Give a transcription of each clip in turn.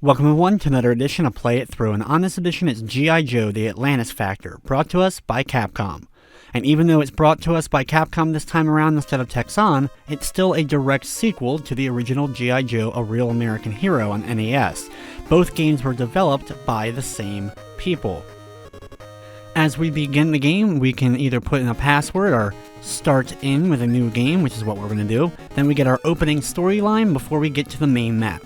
Welcome everyone to another edition of Play It Through, and on this edition it's G.I. Joe The Atlantis Factor, brought to us by Capcom. And even though it's brought to us by Capcom this time around instead of Texan, it's still a direct sequel to the original G.I. Joe A Real American Hero on NES. Both games were developed by the same people. As we begin the game, we can either put in a password or start in with a new game, which is what we're going to do. Then we get our opening storyline before we get to the main map.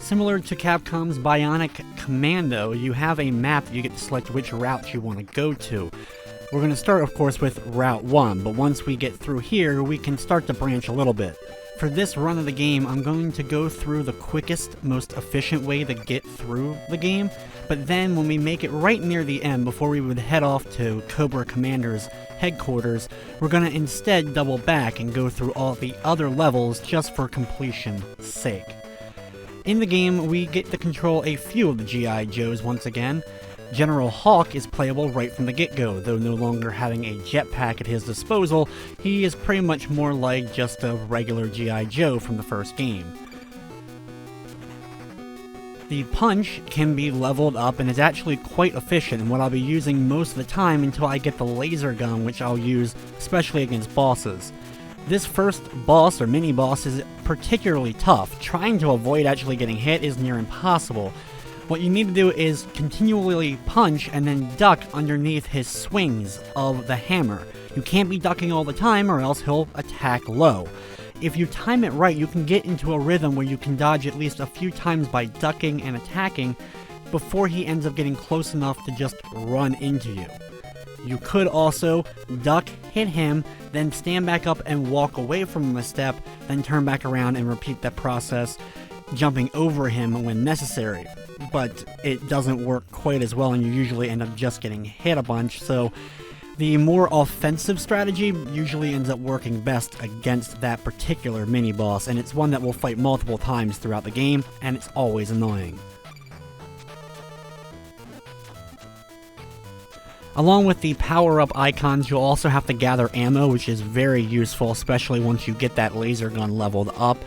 Similar to Capcom's Bionic Commando, you have a map that you get to select which route you want to go to. We're going to start, of course, with Route 1, but once we get through here, we can start to branch a little bit. For this run of the game, I'm going to go through the quickest, most efficient way to get through the game, but then when we make it right near the end, before we would head off to Cobra Commander's headquarters, we're going to instead double back and go through all the other levels just for completion's sake. In the game, we get to control a few of the G.I. Joes once again. General Hawk is playable right from the get-go, though no longer having a jetpack at his disposal, he is pretty much more like just a regular G.I. Joe from the first game. The punch can be leveled up and is actually quite efficient, and what I'll be using most of the time until I get the laser gun, which I'll use especially against bosses. This first boss, or mini-boss, is particularly tough. Trying to avoid actually getting hit is near impossible. What you need to do is continually punch and then duck underneath his swings of the hammer. You can't be ducking all the time or else he'll attack low. If you time it right, you can get into a rhythm where you can dodge at least a few times by ducking and attacking before he ends up getting close enough to just run into you. You could also duck, hit him, then stand back up and walk away from him a step, then turn back around and repeat that process, jumping over him when necessary. But it doesn't work quite as well, and you usually end up just getting hit a bunch, so the more offensive strategy usually ends up working best against that particular mini-boss, and it's one that will fight multiple times throughout the game, and it's always annoying. Along with the power-up icons, you'll also have to gather ammo, which is very useful, especially once you get that laser gun leveled up.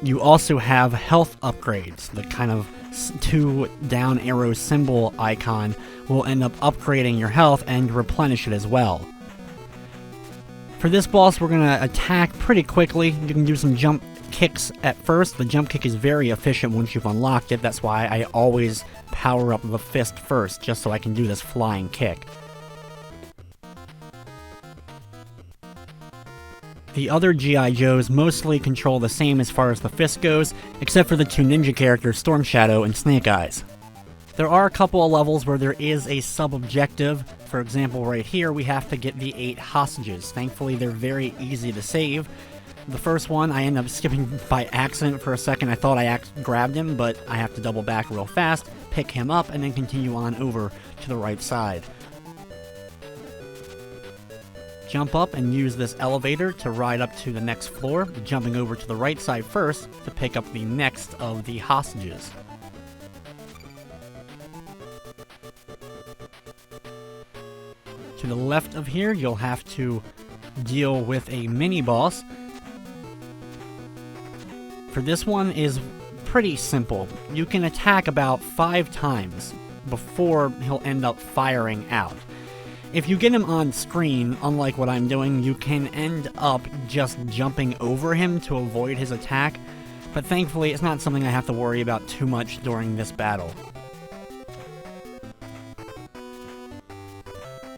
You also have health upgrades. The kind of 2 down arrow symbol icon will end up upgrading your health and replenish it as well. For this boss, we're going to attack pretty quickly. You can do some jump kicks at first. The jump kick is very efficient once you've unlocked it. That's why I always power up the fist first, just so I can do this flying kick. The other G.I. Joes mostly control the same as far as the fist goes, except for the 2 ninja characters Storm Shadow and Snake Eyes. There are a couple of levels where there is a sub-objective. For example, right here, we have to get the 8 hostages. Thankfully, they're very easy to save. The first one, I end up skipping by accident for a second. I thought I grabbed him, but I have to double back real fast, pick him up, and then continue on over to the right side. Jump up and use this elevator to ride up to the next floor, jumping over to the right side first to pick up the next of the hostages. To the left of here, you'll have to deal with a mini-boss. For this one is pretty simple. You can attack about 5 times before he'll end up firing out. If you get him on screen, unlike what I'm doing, you can end up just jumping over him to avoid his attack, but thankfully it's not something I have to worry about too much during this battle.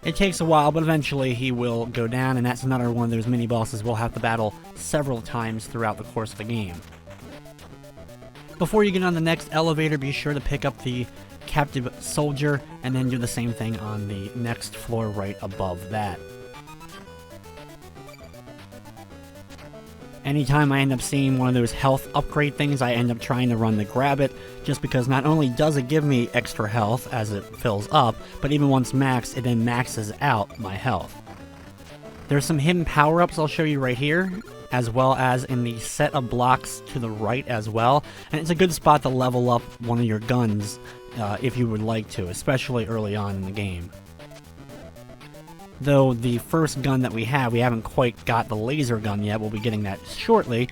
It takes a while, but eventually he will go down, and that's another one of those mini-bosses we'll have to battle several times throughout the course of the game. Before you get on the next elevator, be sure to pick up the captive soldier, and then do the same thing on the next floor right above that. Anytime I end up seeing one of those health upgrade things, I end up trying to run to grab it, just because not only does it give me extra health as it fills up, but even once maxed, it then maxes out my health. There's some hidden power-ups I'll show you right here, as well as in the set of blocks to the right as well, and it's a good spot to level up one of your guns if you would like to, especially early on in the game. Though the first gun that we haven't quite got the laser gun yet, we'll be getting that shortly.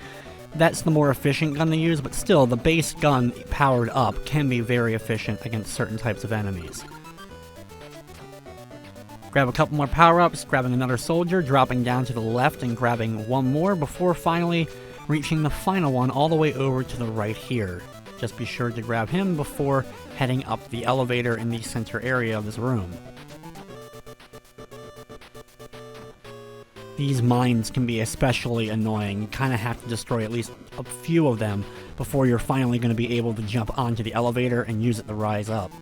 That's the more efficient gun to use, but still, the base gun powered up can be very efficient against certain types of enemies. Grab a couple more power-ups, grabbing another soldier, dropping down to the left and grabbing one more before finally reaching the final one all the way over to the right here. Just be sure to grab him before heading up the elevator in the center area of this room. These mines can be especially annoying. You kind of have to destroy at least a few of them before you're finally going to be able to jump onto the elevator and use it to rise up.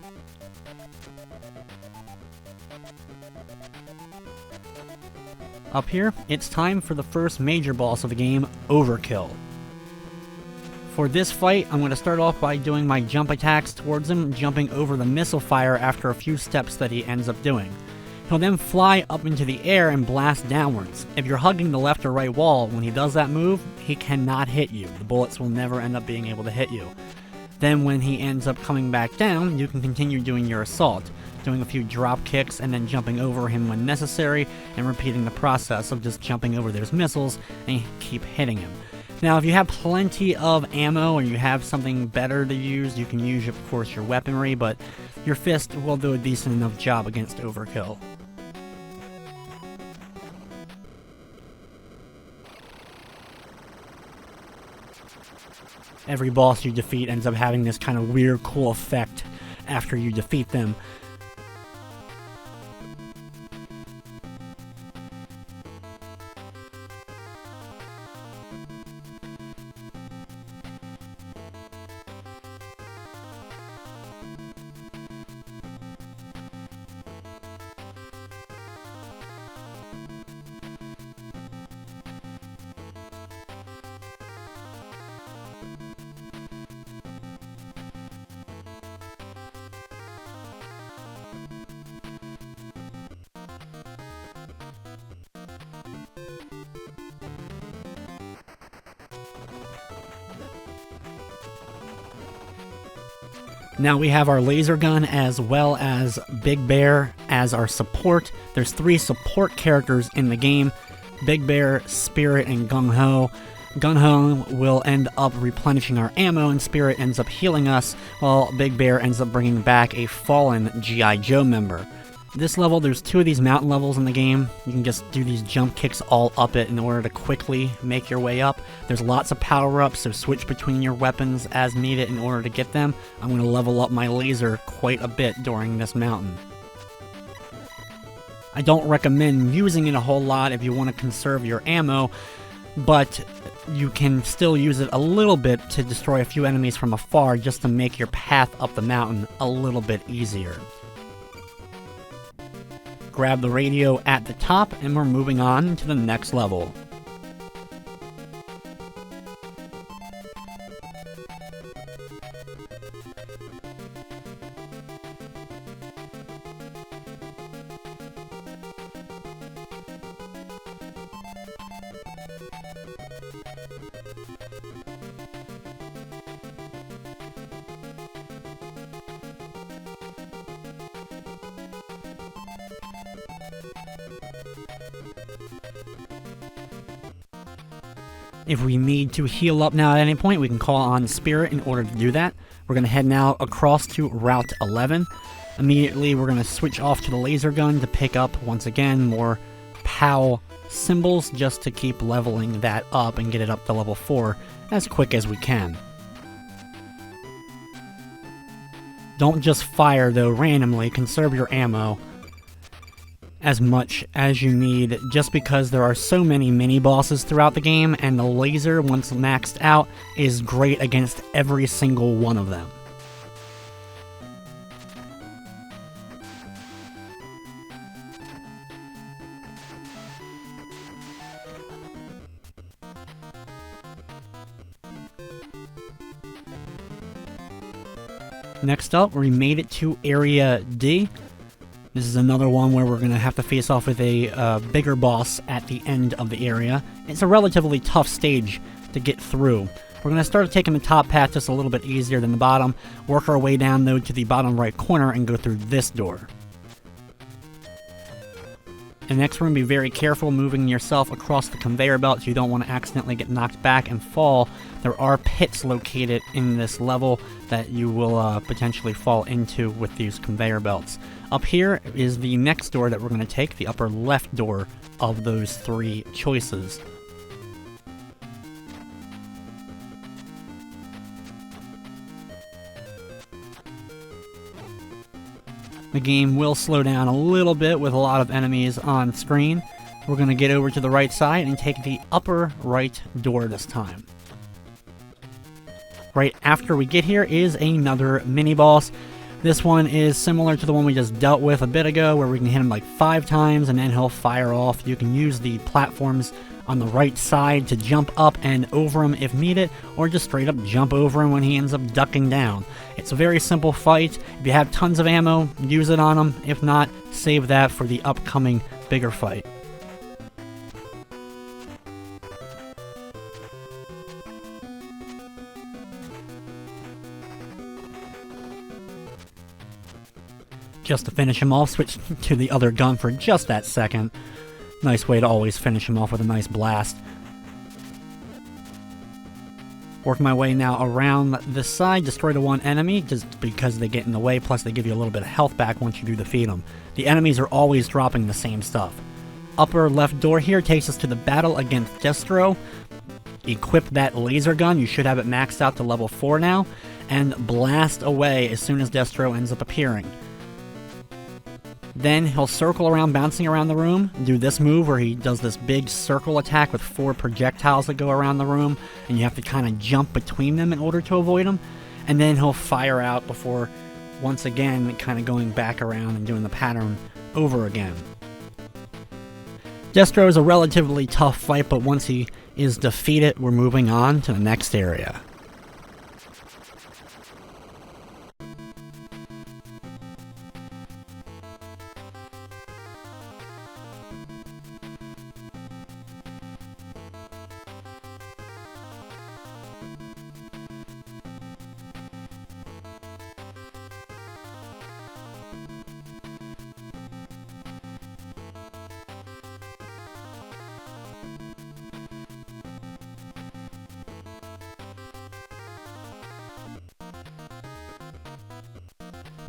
Up here, it's time for the first major boss of the game, Overkill. For this fight, I'm going to start off by doing my jump attacks towards him, jumping over the missile fire after a few steps that he ends up doing. He'll then fly up into the air and blast downwards. If you're hugging the left or right wall, when he does that move, he cannot hit you. The bullets will never end up being able to hit you. Then when he ends up coming back down, you can continue doing your assault, doing a few drop kicks and then jumping over him when necessary, and repeating the process of just jumping over those missiles and keep hitting him. Now, if you have plenty of ammo or you have something better to use, you can use, of course, your weaponry, but your fist will do a decent enough job against Overkill. Every boss you defeat ends up having this kind of weird, cool effect after you defeat them. Now we have our laser gun as well as Big Bear as our support. There's 3 support characters in the game: Big Bear, Spirit, and Gung Ho. Gung Ho will end up replenishing our ammo, and Spirit ends up healing us, while Big Bear ends up bringing back a fallen G.I. Joe member. This level, there's 2 of these mountain levels in the game. You can just do these jump kicks all up it in order to quickly make your way up. There's lots of power-ups, so switch between your weapons as needed in order to get them. I'm going to level up my laser quite a bit during this mountain. I don't recommend using it a whole lot if you want to conserve your ammo, but you can still use it a little bit to destroy a few enemies from afar just to make your path up the mountain a little bit easier. Grab the radio at the top and we're moving on to the next level. If we need to heal up now at any point, we can call on Spirit in order to do that. We're going to head now across to Route 11. Immediately, we're going to switch off to the laser gun to pick up, once again, more POW symbols just to keep leveling that up and get it up to level 4 as quick as we can. Don't just fire, though, randomly. Conserve your ammo as much as you need, just because there are so many mini-bosses throughout the game, and the laser, once maxed out, is great against every single one of them. Next up, we made it to Area D. This is another one where we're going to have to face off with a bigger boss at the end of the area. It's a relatively tough stage to get through. We're going to start taking the top path just a little bit easier than the bottom, work our way down though to the bottom right corner and go through this door. And next we're going to be very careful moving yourself across the conveyor belt so you don't want to accidentally get knocked back and fall. There are pits located in this level that you will potentially fall into with these conveyor belts. Up here is the next door that we're going to take, the upper left door of those three choices. The game will slow down a little bit with a lot of enemies on screen. We're going to get over to the right side and take the upper right door this time. Right after we get here is another mini-boss. This one is similar to the one we just dealt with a bit ago, where we can hit him like 5 times and then he'll fire off. You can use the platforms on the right side to jump up and over him if needed, or just straight up jump over him when he ends up ducking down. It's a very simple fight. If you have tons of ammo, use it on him. If not, save that for the upcoming bigger fight. Just to finish him off, switch to the other gun for just that second. Nice way to always finish him off with a nice blast. Work my way now around this side, destroy the one enemy, just because they get in the way, plus they give you a little bit of health back once you do defeat them. The enemies are always dropping the same stuff. Upper left door here takes us to the battle against Destro. Equip that laser gun, you should have it maxed out to level 4 now, and blast away as soon as Destro ends up appearing. Then he'll circle around, bouncing around the room, do this move where he does this big circle attack with 4 projectiles that go around the room, and you have to kind of jump between them in order to avoid them. And then he'll fire out before, once again, kind of going back around and doing the pattern over again. Destro is a relatively tough fight, but once he is defeated, we're moving on to the next area.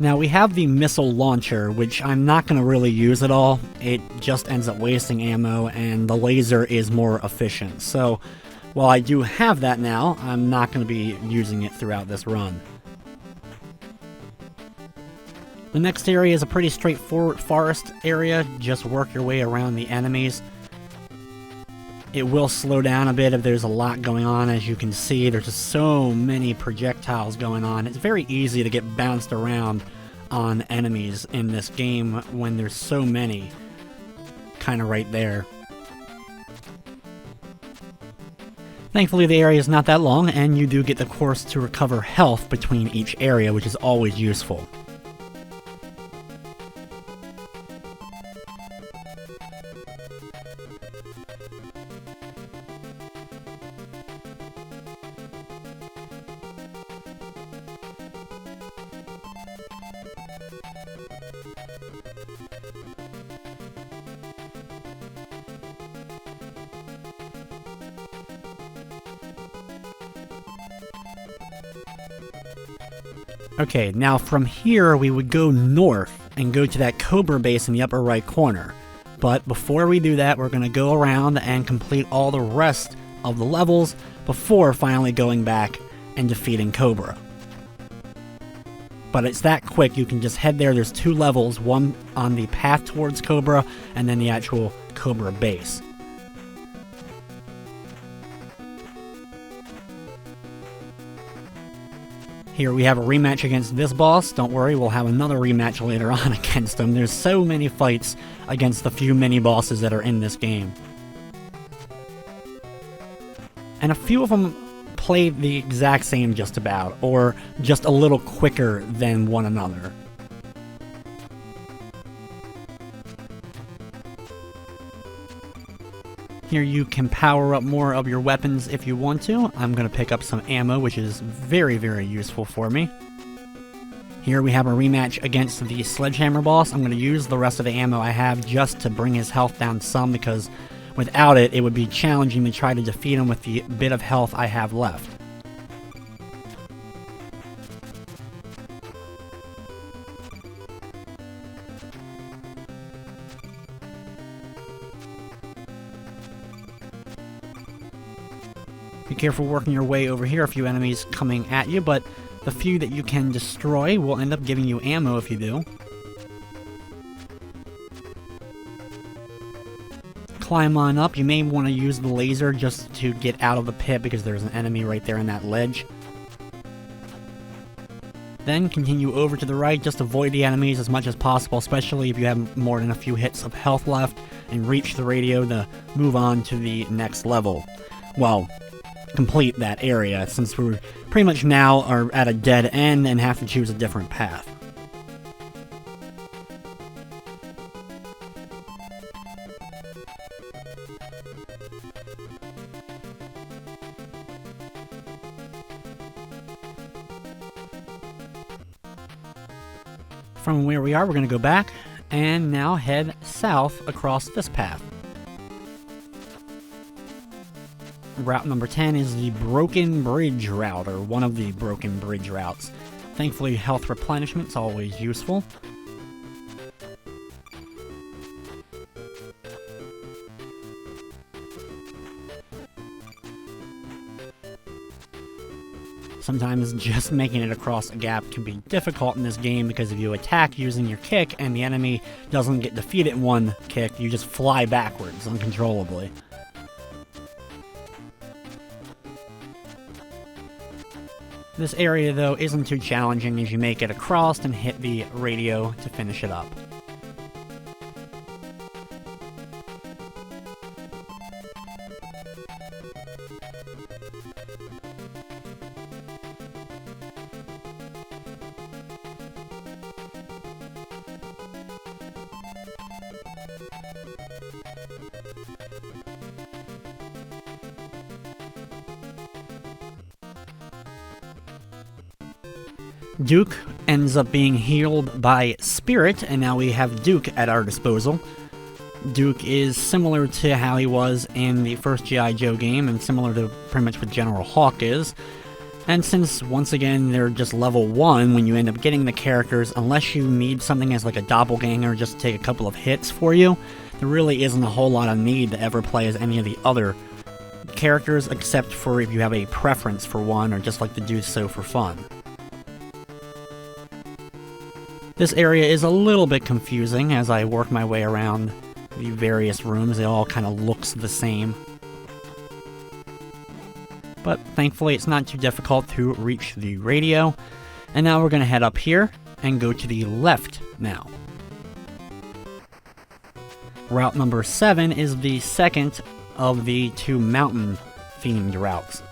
Now we have the missile launcher, which I'm not going to really use at all. It just ends up wasting ammo, and the laser is more efficient. So while I do have that now, I'm not going to be using it throughout this run. The next area is a pretty straightforward forest area. Just work your way around the enemies. It will slow down a bit if there's a lot going on. As you can see, there's just so many projectiles going on. It's very easy to get bounced around on enemies in this game when there's so many kind of right there. Thankfully, the area is not that long, and you do get the course to recover health between each area, which is always useful. Okay, now from here we would go north and go to that Cobra base in the upper right corner. But before we do that, we're going to go around and complete all the rest of the levels before finally going back and defeating Cobra. But it's that quick, you can just head there. There's 2 levels, one on the path towards Cobra and then the actual Cobra base. Here we have a rematch against this boss. Don't worry, we'll have another rematch later on against him. There's so many fights against the few mini-bosses that are in this game. And a few of them play the exact same just about, or just a little quicker than one another. Here you can power up more of your weapons if you want to. I'm going to pick up some ammo, which is very, very useful for me. Here we have a rematch against the sledgehammer boss. I'm going to use the rest of the ammo I have just to bring his health down some, because without it, it would be challenging to try to defeat him with the bit of health I have left. Be careful working your way over here, a few enemies coming at you, but the few that you can destroy will end up giving you ammo if you do. Climb on up. You may want to use the laser just to get out of the pit because there's an enemy right there in that ledge. Then continue over to the right, just avoid the enemies as much as possible, especially if you have more than a few hits of health left, and reach the radio to move on to the next level. Well, complete that area, since we're pretty much now are at a dead end and have to choose a different path. From where we are, we're going to go back and now head south across this path. Route number 10 is the Broken Bridge route, or one of the Broken Bridge routes. Thankfully, health replenishment's always useful. Sometimes just making it across a gap can be difficult in this game, because if you attack using your kick and the enemy doesn't get defeated in one kick, you just fly backwards uncontrollably. This area, though, isn't too challenging as you make it across and hit the radio to finish it up. Duke ends up being healed by Spirit, and now we have Duke at our disposal. Duke is similar to how he was in the first G.I. Joe game, and similar to pretty much what General Hawk is. And since, once again, they're just level 1 when you end up getting the characters, unless you need something as like a doppelganger just to take a couple of hits for you, there really isn't a whole lot of need to ever play as any of the other characters, except for if you have a preference for one or just like to do so for fun. This area is a little bit confusing as I work my way around the various rooms. It all kind of looks the same. but thankfully it's not too difficult to reach the radio. And now we're going to head up here and go to the left now. Route number 7 is the second of the 2 mountain-themed routes.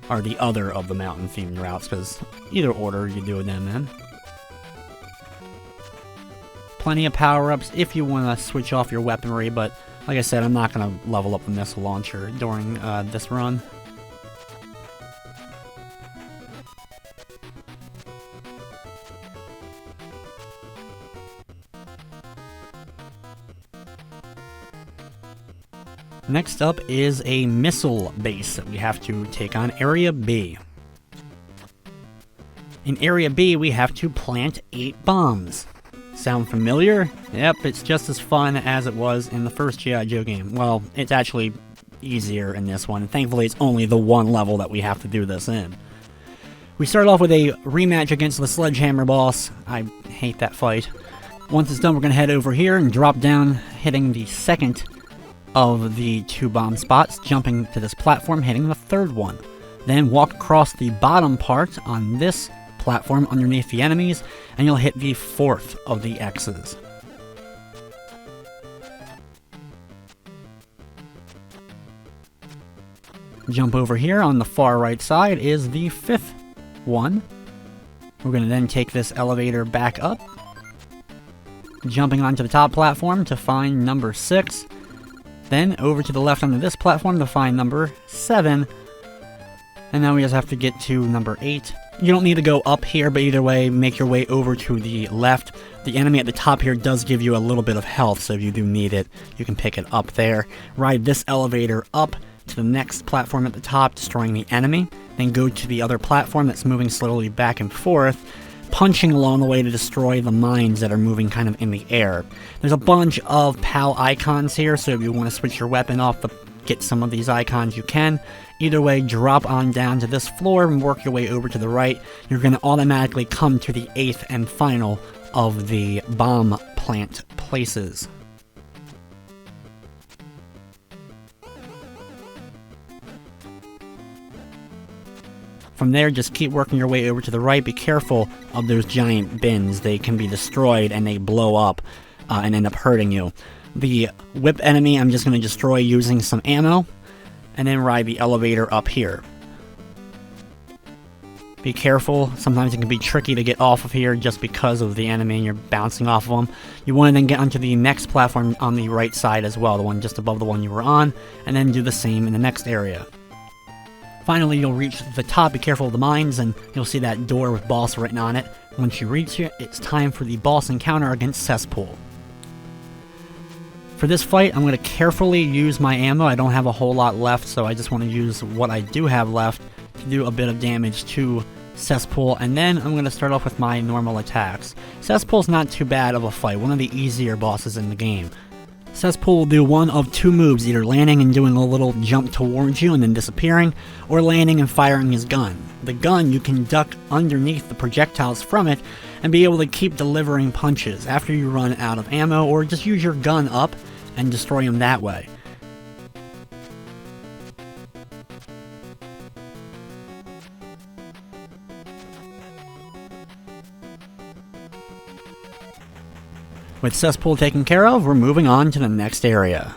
Or the other of the mountain-themed routes, because either order you do them in. Plenty of power-ups if you want to switch off your weaponry, but like I said, I'm not going to level up the missile launcher during this run. Next up is a missile base that we have to take on, Area B. In Area B, we have to plant 8 bombs. Sound familiar? Yep, it's just as fun as it was in the first G.I. Joe game. Well, it's actually easier in this one, and thankfully it's only the one level that we have to do this in. We start off with a rematch against the Sledgehammer boss. I hate that fight. Once it's done, we're going to head over here and drop down, hitting the second of the 2 bomb spots, jumping to this platform, hitting the 3rd one. Then walk across the bottom part on this platform underneath the enemies, and you'll hit the 4th of the X's. Jump over here on the far right side is the 5th one. We're going to then take this elevator back up, jumping onto the top platform to find number 6. Then over to the left onto this platform to find number 7. And now we just have to get to number 8. You don't need to go up here, but either way, make your way over to the left. The enemy at the top here does give you a little bit of health, so if you do need it, you can pick it up there. Ride this elevator up to the next platform at the top, destroying the enemy. Then go to the other platform that's moving slowly back and forth, punching along the way to destroy the mines that are moving kind of in the air. There's a bunch of PAL icons here, so if you want to switch your weapon off to get some of these icons, you can. Either way, drop on down to this floor and work your way over to the right. You're going to automatically come to the 8th and final of the bomb plant places. From there, just keep working your way over to the right. Be careful of those giant bins. They can be destroyed and they blow up and end up hurting you. The whip enemy I'm just going to destroy using some ammo, and then ride the elevator up here. Be careful, sometimes it can be tricky to get off of here just because of the enemy and you're bouncing off of them. You want to then get onto the next platform on the right side as well, the one just above the one you were on, and then do the same in the next area. Finally, you'll reach the top. Be careful of the mines, and you'll see that door with boss written on it. Once you reach it, it's time for the boss encounter against Cesspool. For this fight, I'm going to carefully use my ammo. I don't have a whole lot left, so I just want to use what I do have left to do a bit of damage to Cesspool, and then I'm going to start off with my normal attacks. Cesspool's not too bad of a fight, one of the easier bosses in the game. Cesspool will do one of 2 moves, either landing and doing a little jump towards you and then disappearing, or landing and firing his gun. The gun, you can duck underneath the projectiles from it and be able to keep delivering punches after you run out of ammo, or just use your gun up and destroy him that way. With Cesspool taken care of, we're moving on to the next area.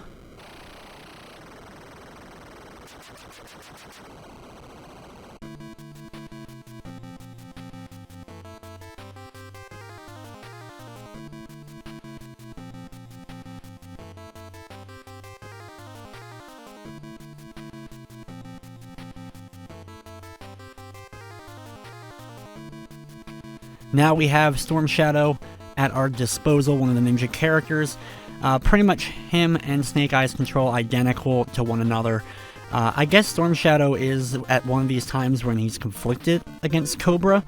Now we have Storm Shadow at our disposal, one of the ninja characters. Pretty much him and Snake Eyes control identical to one another. I guess Storm Shadow is at one of these times when he's conflicted against Cobra.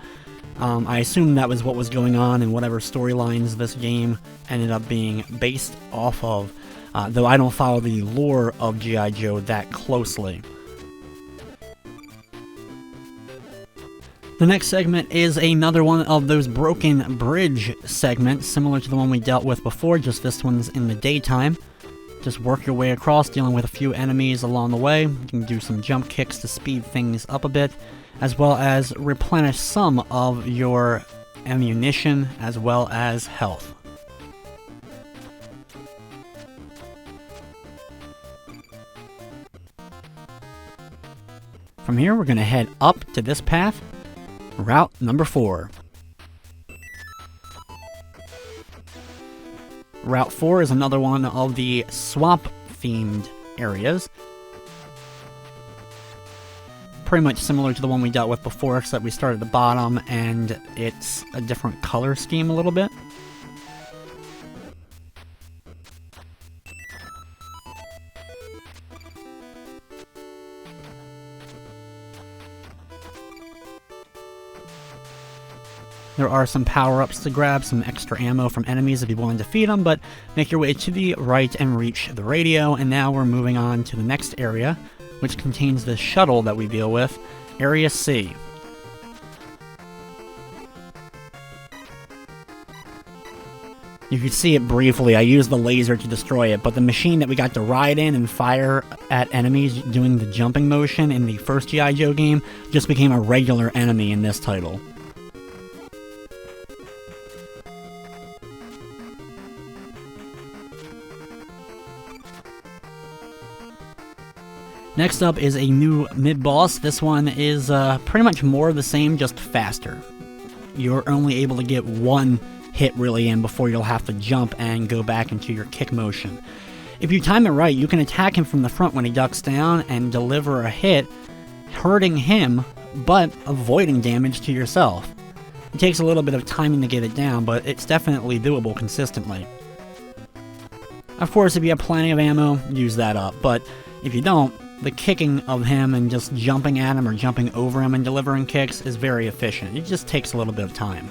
I assume that was what was going on in whatever storylines this game ended up being based off of, though I don't follow the lore of G.I. Joe that closely. The next segment is another one of those broken bridge segments, similar to the one we dealt with before, just this one's in the daytime. Just work your way across, dealing with a few enemies along the way. You can do some jump kicks to speed things up a bit, as well as replenish some of your ammunition as well as health. From here, we're going to head up to this path, route number 4. Route 4 is another one of the swamp-themed areas. Pretty much similar to the one we dealt with before, except we start at the bottom and it's a different color scheme a little bit. There are some power-ups to grab, some extra ammo from enemies if you want to defeat them, but make your way to the right and reach the radio, and now we're moving on to the next area, which contains the shuttle that we deal with, Area C. You can see it briefly. I used the laser to destroy it, but the machine that we got to ride in and fire at enemies doing the jumping motion in the first G.I. Joe game just became a regular enemy in this title. Next up is a new mid-boss. This one is pretty much more of the same, just faster. You're only able to get one hit really in before you'll have to jump and go back into your kick motion. If you time it right, you can attack him from the front when he ducks down and deliver a hit, hurting him, but avoiding damage to yourself. It takes a little bit of timing to get it down, but it's definitely doable consistently. Of course, if you have plenty of ammo, use that up, but if you don't, the kicking of him and just jumping at him or jumping over him and delivering kicks is very efficient. It just takes a little bit of time.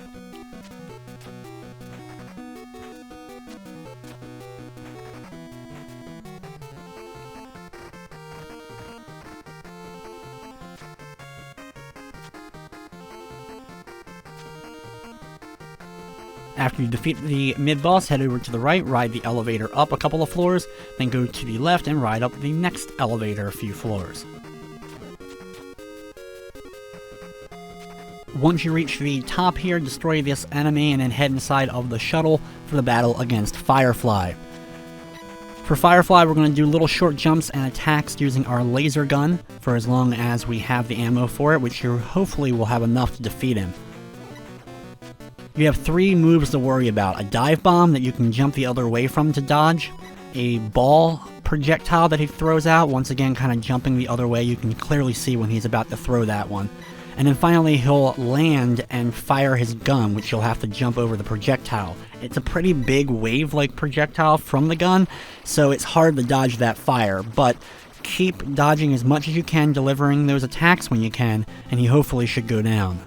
After you defeat the mid-boss, head over to the right, ride the elevator up a couple of floors, then go to the left and ride up the next elevator a few floors. Once you reach the top here, destroy this enemy and then head inside of the shuttle for the battle against Firefly. For Firefly, we're going to do little short jumps and attacks using our laser gun for as long as we have the ammo for it, which you hopefully will have enough to defeat him. You have 3 moves to worry about: a dive bomb that you can jump the other way from to dodge, a ball projectile that he throws out, once again kind of jumping the other way. You can clearly see when he's about to throw that one. And then finally he'll land and fire his gun, which you'll have to jump over the projectile. It's a pretty big wave-like projectile from the gun, so it's hard to dodge that fire, but keep dodging as much as you can, delivering those attacks when you can, and he hopefully should go down.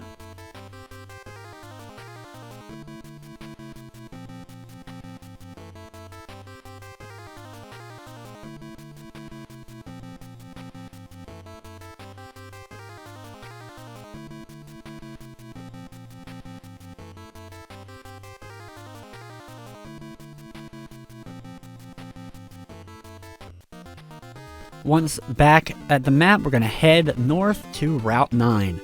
Once back at the map, we're going to head north to Route 9.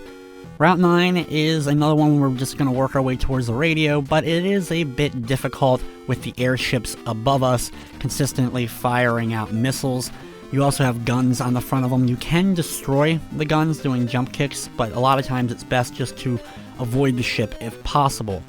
Route 9 is another one where we're just going to work our way towards the radio, but it is a bit difficult with the airships above us consistently firing out missiles. You also have guns on the front of them. You can destroy the guns doing jump kicks, but a lot of times it's best just to avoid the ship if possible.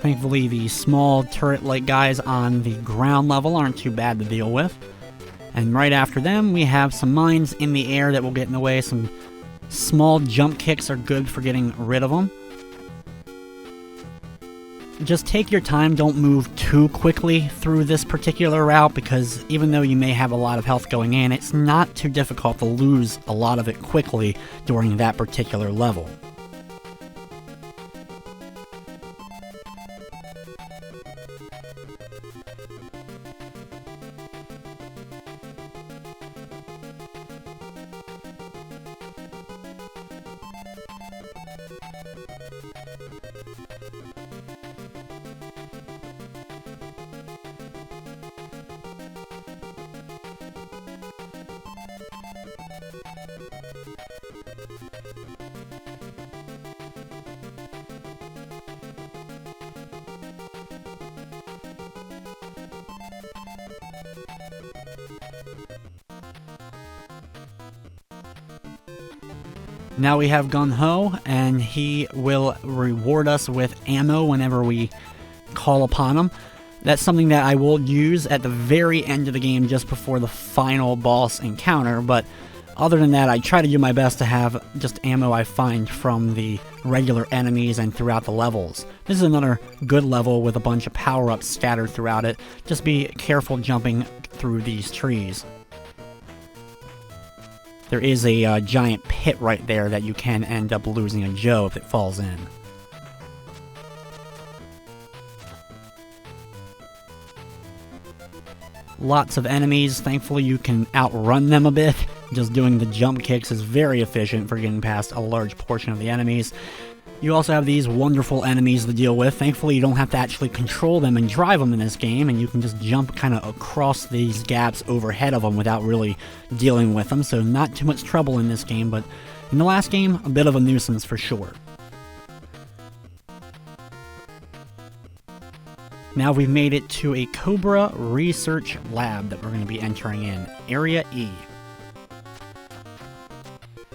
Thankfully, the small turret-like guys on the ground level aren't too bad to deal with. And right after them, we have some mines in the air that will get in the way. Some small jump kicks are good for getting rid of them. Just take your time, don't move too quickly through this particular route, because even though you may have a lot of health going in, it's not too difficult to lose a lot of it quickly during that particular level. Now we have Gung Ho, and he will reward us with ammo whenever we call upon him. That's something that I will use at the very end of the game, just before the final boss encounter, but other than that, I try to do my best to have just ammo I find from the regular enemies and throughout the levels. This is another good level with a bunch of power-ups scattered throughout it. Just be careful jumping through these trees. There is a giant pit right there that you can end up losing a Joe if it falls in. Lots of enemies. Thankfully you can outrun them a bit. Just doing the jump kicks is very efficient for getting past a large portion of the enemies. You also have these wonderful enemies to deal with. Thankfully you don't have to actually control them and drive them in this game, and you can just jump kind of across these gaps overhead of them without really dealing with them, so not too much trouble in this game, but in the last game, a bit of a nuisance for sure. Now we've made it to a Cobra Research Lab that we're going to be entering in, Area E.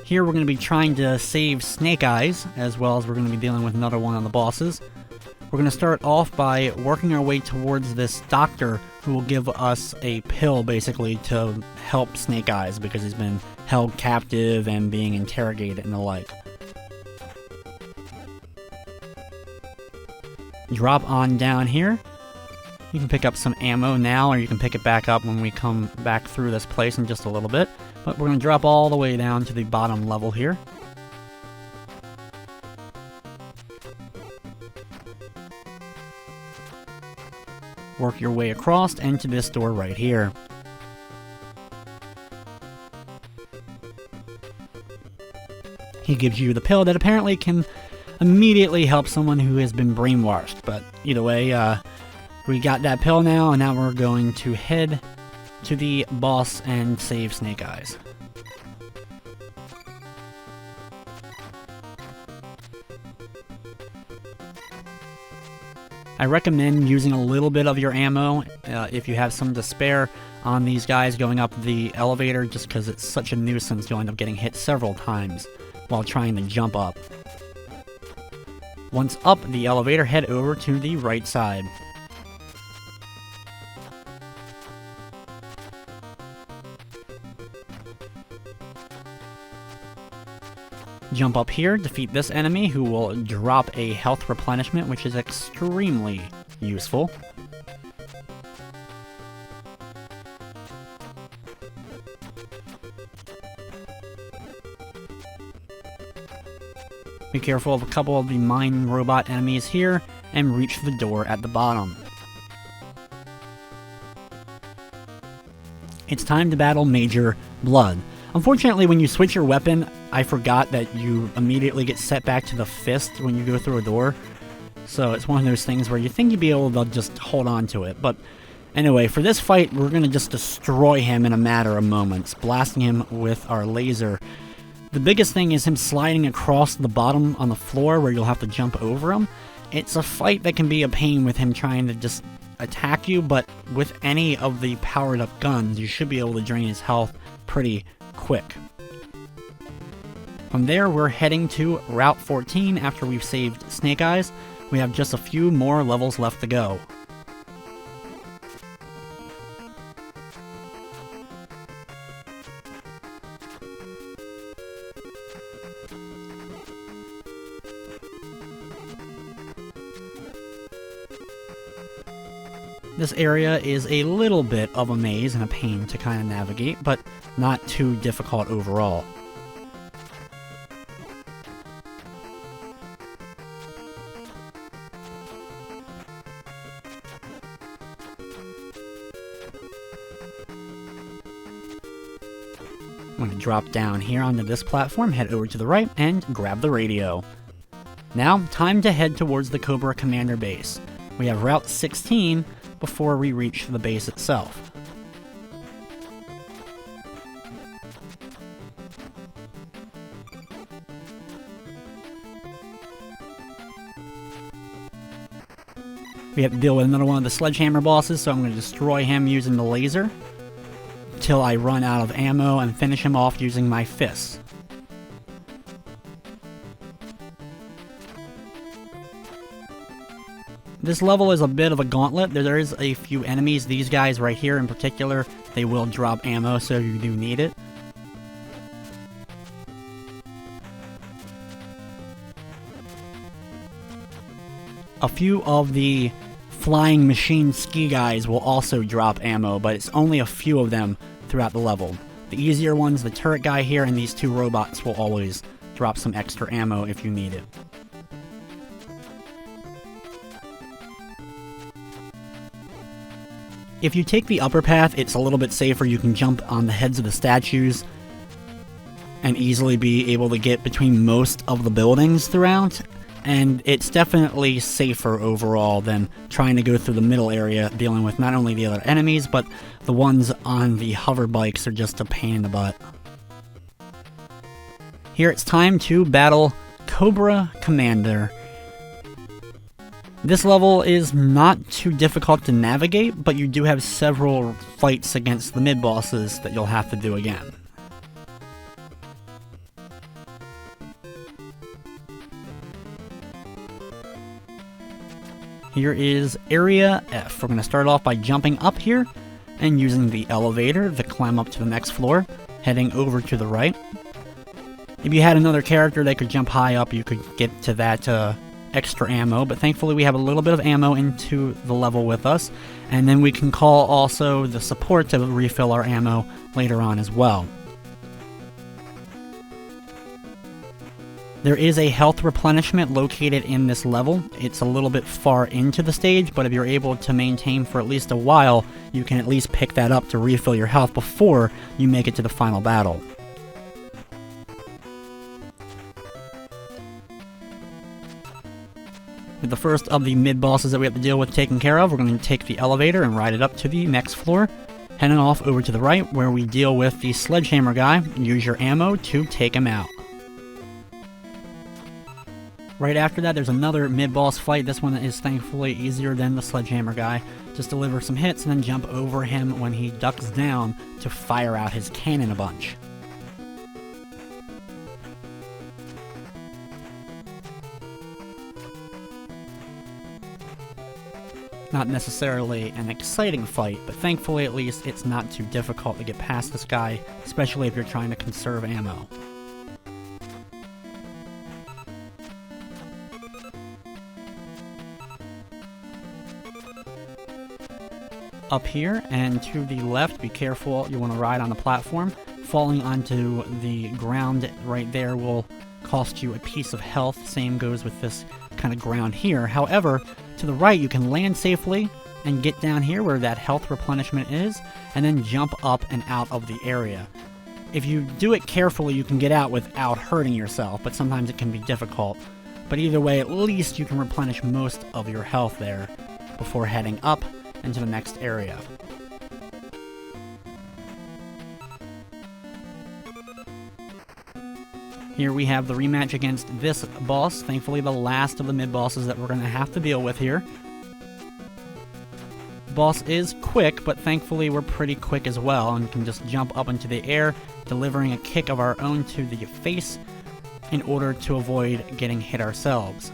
Here we're going to be trying to save Snake Eyes, as well as we're going to be dealing with another one of the bosses. We're going to start off by working our way towards this doctor who will give us a pill, basically, to help Snake Eyes, because he's been held captive and being interrogated and the like. Drop on down here. You can pick up some ammo now, or you can pick it back up when we come back through this place in just a little bit. But we're going to drop all the way down to the bottom level here. Work your way across and to this door right here. He gives you the pill that apparently can immediately help someone who has been brainwashed. But either way, we got that pill now, and now we're going to head to the boss and save Snake Eyes. I recommend using a little bit of your ammo if you have some to spare on these guys going up the elevator, just because it's such a nuisance. You'll end up getting hit several times while trying to jump up. Once up the elevator, head over to the right side. Jump up here, defeat this enemy who will drop a health replenishment, which is extremely useful. Be careful of a couple of the mine robot enemies here, and reach the door at the bottom. It's time to battle Major Blood. Unfortunately, when you switch your weapon, I forgot that you immediately get set back to the fist when you go through a door. So it's one of those things where you think you'd be able to just hold on to it. But anyway, for this fight, we're going to just destroy him in a matter of moments, blasting him with our laser. The biggest thing is him sliding across the bottom on the floor where you'll have to jump over him. It's a fight that can be a pain with him trying to just attack you, but with any of the powered up guns, you should be able to drain his health pretty quick. From there, we're heading to Route 14 after we've saved Snake Eyes. We have just a few more levels left to go. This area is a little bit of a maze and a pain to kind of navigate, but not too difficult overall. I'm going to drop down here onto this platform, head over to the right, and grab the radio. Now, time to head towards the Cobra Commander base. We have Route 16 before we reach the base itself. We have to deal with another one of the sledgehammer bosses, so I'm going to destroy him using the laser. till I run out of ammo and finish him off using my fists. This level is a bit of a gauntlet. There is a few enemies. These guys right here in particular, they will drop ammo, so you do need it. A few of the flying machine ski guys will also drop ammo, but it's only a few of them throughout the level. The easier ones, the turret guy here and these two robots, will always drop some extra ammo if you need it. If you take the upper path, it's a little bit safer. You can jump on the heads of the statues and easily be able to get between most of the buildings throughout. And it's definitely safer overall than trying to go through the middle area, dealing with not only the other enemies, but the ones on the hover bikes are just a pain in the butt. Here it's time to battle Cobra Commander. This level is not too difficult to navigate, but you do have several fights against the mid-bosses that you'll have to do again. Here is Area F. We're going to start off by jumping up here and using the elevator to climb up to the next floor, heading over to the right. If you had another character that could jump high up, you could get to that extra ammo, but thankfully we have a little bit of ammo into the level with us, and then we can call also the support to refill our ammo later on as well. There is a health replenishment located in this level. It's a little bit far into the stage, but if you're able to maintain for at least a while, you can at least pick that up to refill your health before you make it to the final battle. With the first of the mid-bosses that we have to deal with taken care of, we're going to take the elevator and ride it up to the next floor, heading off over to the right where we deal with the sledgehammer guy. Use your ammo to take him out. Right after that, there's another mid-boss fight. This one is thankfully easier than the sledgehammer guy. Just deliver some hits and then jump over him when he ducks down to fire out his cannon a bunch. Not necessarily an exciting fight, but thankfully at least it's not too difficult to get past this guy, especially if you're trying to conserve ammo. Up here and to the left, be careful, you want to ride on the platform. Falling onto the ground right there will cost you a piece of health. Same goes with this kind of ground here. However, to the right you can land safely and get down here where that health replenishment is, and then jump up and out of the area. If you do it carefully, you can get out without hurting yourself, but sometimes it can be difficult. But either way, at least you can replenish most of your health there before heading up into the next area. Here we have the rematch against this boss, thankfully the last of the mid-bosses that we're going to have to deal with here. The boss is quick, but thankfully we're pretty quick as well and can just jump up into the air, delivering a kick of our own to the face in order to avoid getting hit ourselves.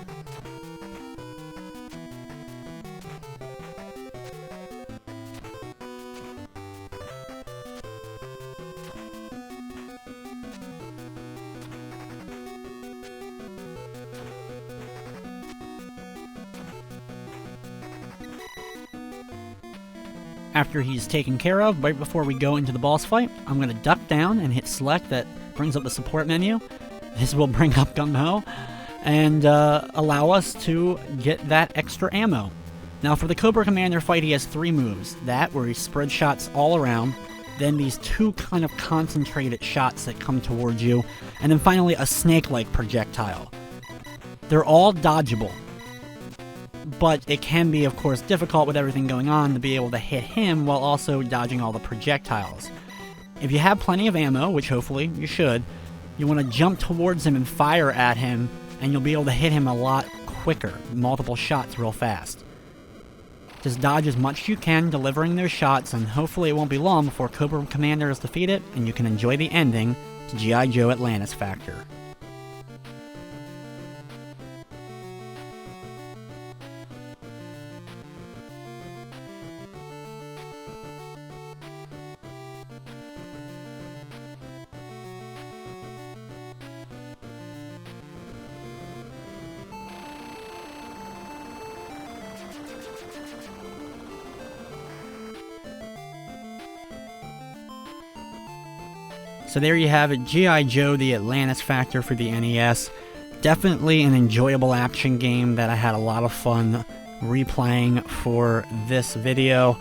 After he's taken care of, right before we go into the boss fight, I'm going to duck down and hit select. That brings up the support menu. This will bring up Gung-Ho and allow us to get that extra ammo. Now for the Cobra Commander fight, he has 3 moves. That, where he spreads shots all around, then these 2 kind of concentrated shots that come towards you, and then finally a snake-like projectile. They're all dodgeable, but it can be, of course, difficult with everything going on to be able to hit him while also dodging all the projectiles. If you have plenty of ammo, which hopefully you should, you want to jump towards him and fire at him, and you'll be able to hit him a lot quicker, multiple shots real fast. Just dodge as much as you can, delivering those shots, and hopefully it won't be long before Cobra Commander is defeated and you can enjoy the ending to G.I. Joe Atlantis Factor. So there you have it, G.I. Joe the Atlantis Factor for the NES. Definitely an enjoyable action game that I had a lot of fun replaying for this video.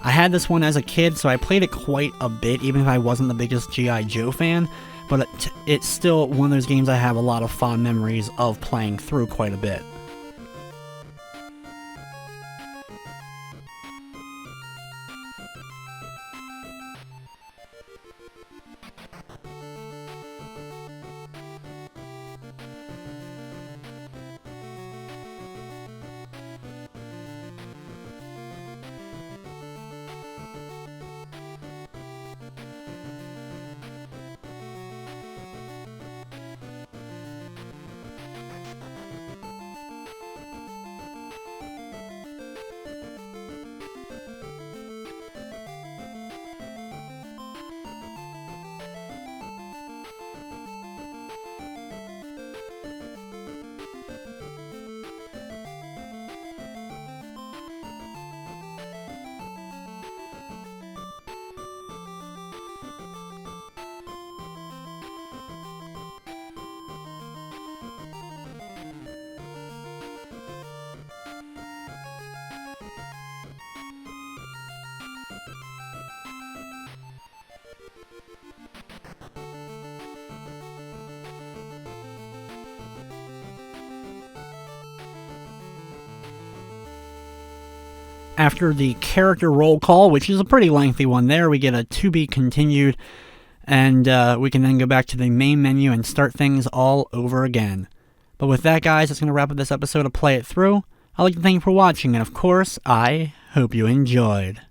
I had this one as a kid, so I played it quite a bit, even if I wasn't the biggest G.I. Joe fan. But it's still one of those games I have a lot of fond memories of playing through quite a bit. After the character roll call, which is a pretty lengthy one there, we get a to be continued, and we can then go back to the main menu and start things all over again. But with that, guys, that's going to wrap up this episode of Play It Through. I'd like to thank you for watching, and of course, I hope you enjoyed.